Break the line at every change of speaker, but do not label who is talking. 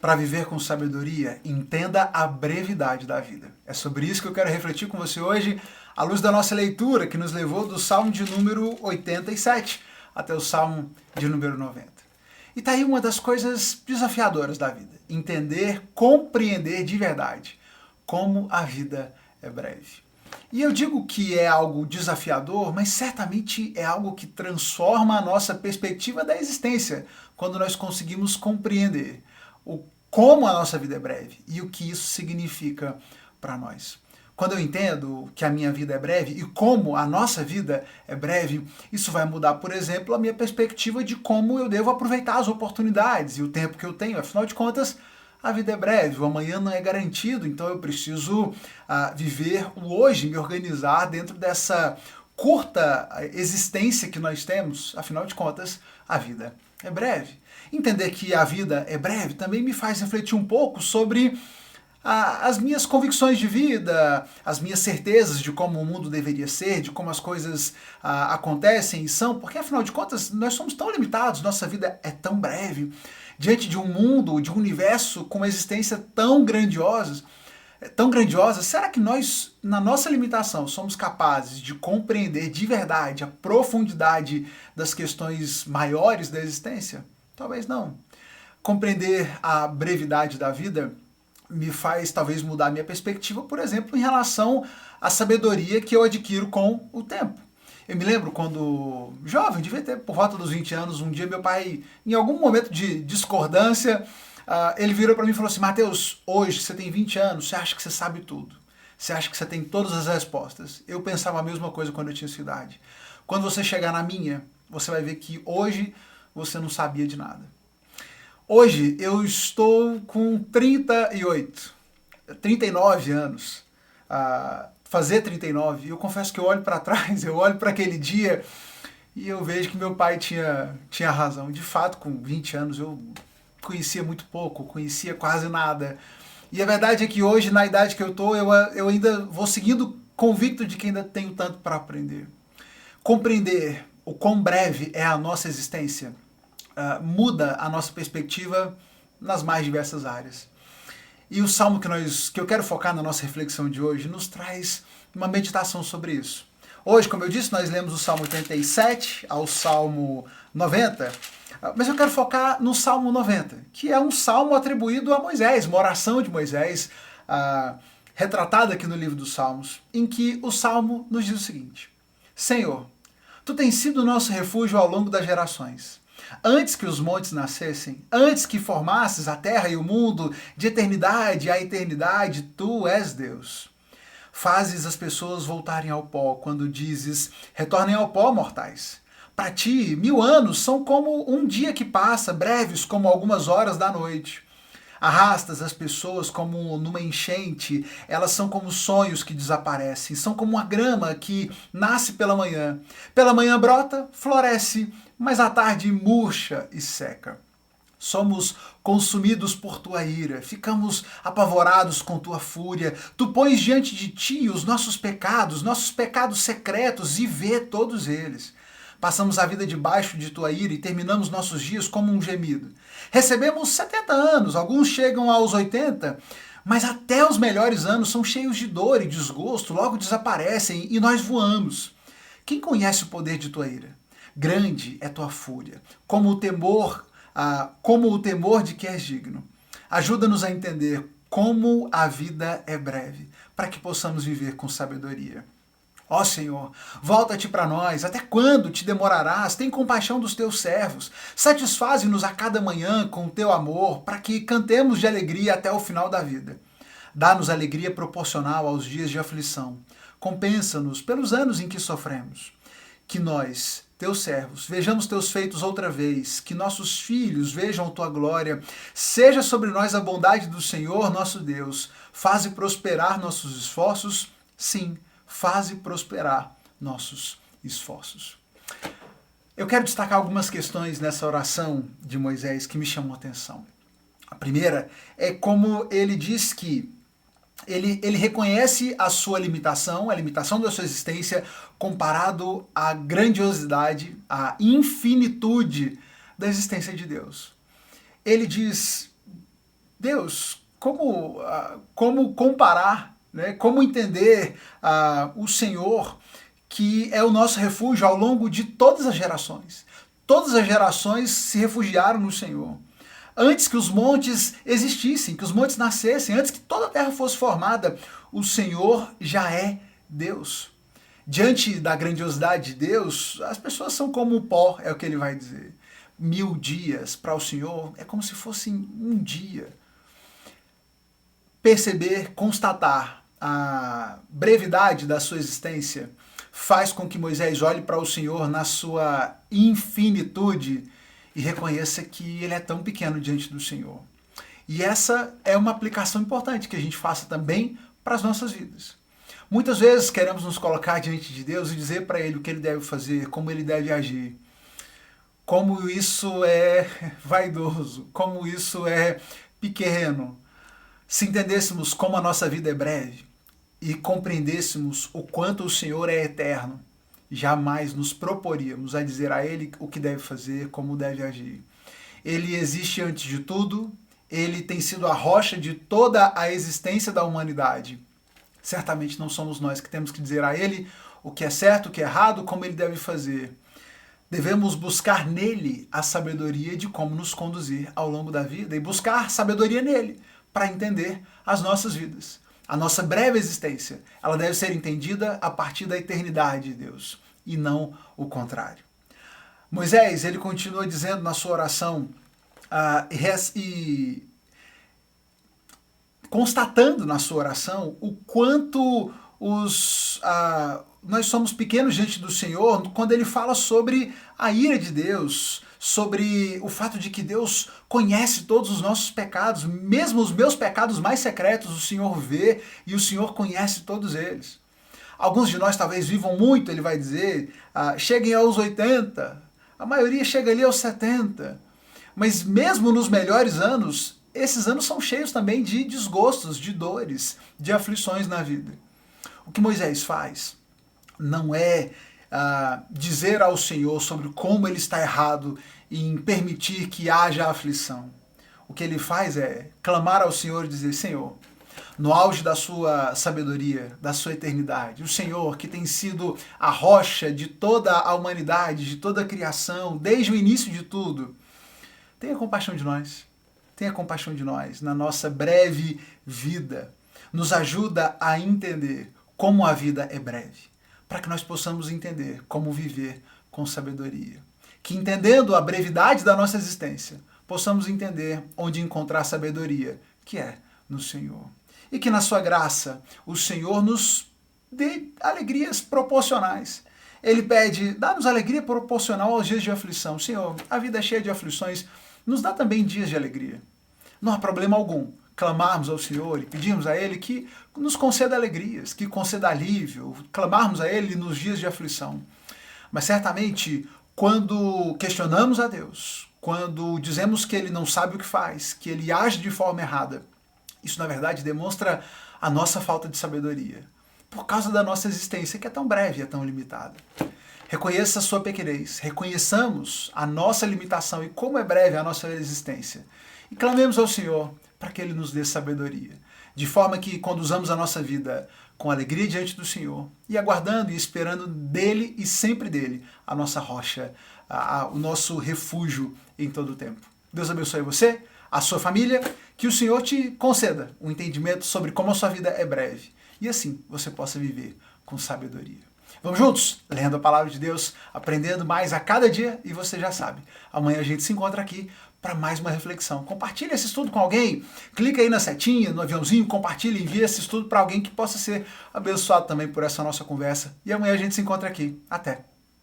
Para viver com sabedoria, entenda a brevidade da vida. É sobre isso que eu quero refletir com você hoje, à luz da nossa leitura, que nos levou do Salmo de número 87 até o Salmo de número 90. E está aí uma das coisas desafiadoras da vida. Entender, compreender de verdade como a vida é breve. E eu digo que é algo desafiador, mas certamente é algo que transforma a nossa perspectiva da existência quando nós conseguimos compreender como a nossa vida é breve e o que isso significa para nós. Quando eu entendo que a minha vida é breve e como a nossa vida é breve, isso vai mudar, por exemplo, a minha perspectiva de como eu devo aproveitar as oportunidades e o tempo que eu tenho. Afinal de contas, a vida é breve, o amanhã não é garantido, então eu preciso viver o hoje, me organizar dentro dessa curta existência que nós temos. Afinal de contas, a vida é breve. Entender que a vida é breve também me faz refletir um pouco sobre as minhas convicções de vida, as minhas certezas de como o mundo deveria ser, de como as coisas acontecem e são, porque afinal de contas nós somos tão limitados, nossa vida é tão breve, diante de um mundo, de um universo com uma existência tão grandiosa, será que nós, na nossa limitação, somos capazes de compreender de verdade a profundidade das questões maiores da existência? Talvez não. Compreender a brevidade da vida me faz talvez mudar minha perspectiva, por exemplo, em relação à sabedoria que eu adquiro com o tempo. Eu me lembro quando jovem, devia ter por volta dos 20 anos, um dia meu pai, em algum momento de discordância, ele virou para mim e falou assim: Mateus, hoje você tem 20 anos, você acha que você sabe tudo. Você acha que você tem todas as respostas. Eu pensava a mesma coisa quando eu tinha essa idade. Quando você chegar na minha, você vai ver que hoje você não sabia de nada. Hoje eu estou com 39 anos, fazer 39, e eu confesso que eu olho para trás, eu olho para aquele dia e eu vejo que meu pai tinha razão. De fato, com 20 anos eu conhecia muito pouco, conhecia quase nada. E a verdade é que hoje, na idade que eu estou, eu ainda vou seguindo convicto de que ainda tenho tanto para aprender. Compreender o quão breve é a nossa existência muda a nossa perspectiva nas mais diversas áreas. E o salmo que eu quero focar na nossa reflexão de hoje nos traz uma meditação sobre isso. Hoje, como eu disse, nós lemos o Salmo 87 ao Salmo 90, mas eu quero focar no Salmo 90, que é um salmo atribuído a Moisés, uma oração de Moisés, retratada aqui no livro dos Salmos, em que o salmo nos diz o seguinte: Senhor, Tu tens sido o nosso refúgio ao longo das gerações. Antes que os montes nascessem, antes que formasses a terra e o mundo, de eternidade a eternidade, Tu és Deus. Fazes as pessoas voltarem ao pó, quando dizes: retornem ao pó, mortais. Para ti, 1000 anos são como um dia que passa, breves como algumas horas da noite. Arrastas as pessoas como numa enchente, elas são como sonhos que desaparecem, são como uma grama que nasce pela manhã. Pela manhã brota, floresce, mas à tarde murcha e seca. Somos consumidos por tua ira, ficamos apavorados com tua fúria. Tu pões diante de ti os nossos pecados secretos, e vê todos eles. Passamos a vida debaixo de tua ira e terminamos nossos dias como um gemido. Recebemos 70 anos, alguns chegam aos 80, mas até os melhores anos são cheios de dor e desgosto, logo desaparecem e nós voamos. Quem conhece o poder de tua ira? Grande é tua fúria, como o temor de que és digno. Ajuda-nos a entender como a vida é breve, para que possamos viver com sabedoria. Ó Senhor, volta-te para nós, até quando te demorarás? Tem compaixão dos teus servos, satisfaze-nos a cada manhã com o teu amor, para que cantemos de alegria até o final da vida. Dá-nos alegria proporcional aos dias de aflição, compensa-nos pelos anos em que sofremos. Que nós, teus servos, vejamos teus feitos outra vez, que nossos filhos vejam tua glória. Seja sobre nós a bondade do Senhor, nosso Deus. Faze prosperar nossos esforços, sim, faze prosperar nossos esforços. Eu quero destacar algumas questões nessa oração de Moisés que me chamam a atenção. A primeira é como ele diz que ele reconhece a sua limitação, a limitação da sua existência, comparado à grandiosidade, à infinitude da existência de Deus. Ele diz: Deus, como comparar, né? Como entender o Senhor, que é o nosso refúgio ao longo de todas as gerações. Todas as gerações se refugiaram no Senhor. Antes que os montes existissem, que os montes nascessem, antes que toda a terra fosse formada, o Senhor já é Deus. Diante da grandiosidade de Deus, as pessoas são como o pó, é o que ele vai dizer. 1000 dias para o Senhor é como se fosse um dia. Perceber, constatar a brevidade da sua existência faz com que Moisés olhe para o Senhor na sua infinitude e reconheça que ele é tão pequeno diante do Senhor. E essa é uma aplicação importante que a gente faça também para as nossas vidas. Muitas vezes queremos nos colocar diante de Deus e dizer para Ele o que Ele deve fazer, como Ele deve agir. Como isso é vaidoso, como isso é pequeno. Se entendêssemos como a nossa vida é breve e compreendêssemos o quanto o Senhor é eterno, jamais nos proporíamos a dizer a Ele o que deve fazer, como deve agir. Ele existe antes de tudo, Ele tem sido a rocha de toda a existência da humanidade. Certamente não somos nós que temos que dizer a Ele o que é certo, o que é errado, como Ele deve fazer. Devemos buscar nele a sabedoria de como nos conduzir ao longo da vida e buscar sabedoria nele para entender as nossas vidas. A nossa breve existência, ela deve ser entendida a partir da eternidade de Deus e não o contrário. Moisés, ele continua dizendo na sua oração e constatando na sua oração o quanto nós somos pequenos diante do Senhor, quando ele fala sobre a ira de Deus, sobre o fato de que Deus conhece todos os nossos pecados, mesmo os meus pecados mais secretos, o Senhor vê e o Senhor conhece todos eles. Alguns de nós talvez vivam muito, ele vai dizer, cheguem aos 80, a maioria chega ali aos 70, mas mesmo nos melhores anos, esses anos são cheios também de desgostos, de dores, de aflições na vida. O que Moisés faz não é dizer ao Senhor sobre como ele está errado em permitir que haja aflição. O que ele faz é clamar ao Senhor e dizer: Senhor, no auge da sua sabedoria, da sua eternidade, o Senhor que tem sido a rocha de toda a humanidade, de toda a criação, desde o início de tudo, tenha compaixão de nós. Tenha compaixão de nós na nossa breve vida. Nos ajuda a entender como a vida é breve, para que nós possamos entender como viver com sabedoria. Que entendendo a brevidade da nossa existência, possamos entender onde encontrar sabedoria, que é no Senhor. E que na sua graça o Senhor nos dê alegrias proporcionais. Ele pede, dá-nos alegria proporcional aos dias de aflição. Senhor, a vida é cheia de aflições, nos dá também dias de alegria. Não há problema algum clamarmos ao Senhor e pedirmos a Ele que nos conceda alegrias, que conceda alívio, clamarmos a Ele nos dias de aflição. Mas certamente, quando questionamos a Deus, quando dizemos que Ele não sabe o que faz, que Ele age de forma errada, isso na verdade demonstra a nossa falta de sabedoria, por causa da nossa existência que é tão breve, é tão limitada. Reconheça a sua pequenez, reconheçamos a nossa limitação e como é breve a nossa existência. E clamemos ao Senhor para que Ele nos dê sabedoria, de forma que conduzamos a nossa vida com alegria diante do Senhor e aguardando e esperando dEle e sempre dEle a nossa rocha, o nosso refúgio em todo o tempo. Deus abençoe você, a sua família, que o Senhor te conceda um entendimento sobre como a sua vida é breve e assim você possa viver com sabedoria. Vamos juntos, lendo a palavra de Deus, aprendendo mais a cada dia e você já sabe, amanhã a gente se encontra aqui para mais uma reflexão. Compartilhe esse estudo com alguém, clica aí na setinha, no aviãozinho, compartilhe e envie esse estudo para alguém que possa ser abençoado também por essa nossa conversa. E amanhã a gente se encontra aqui. Até!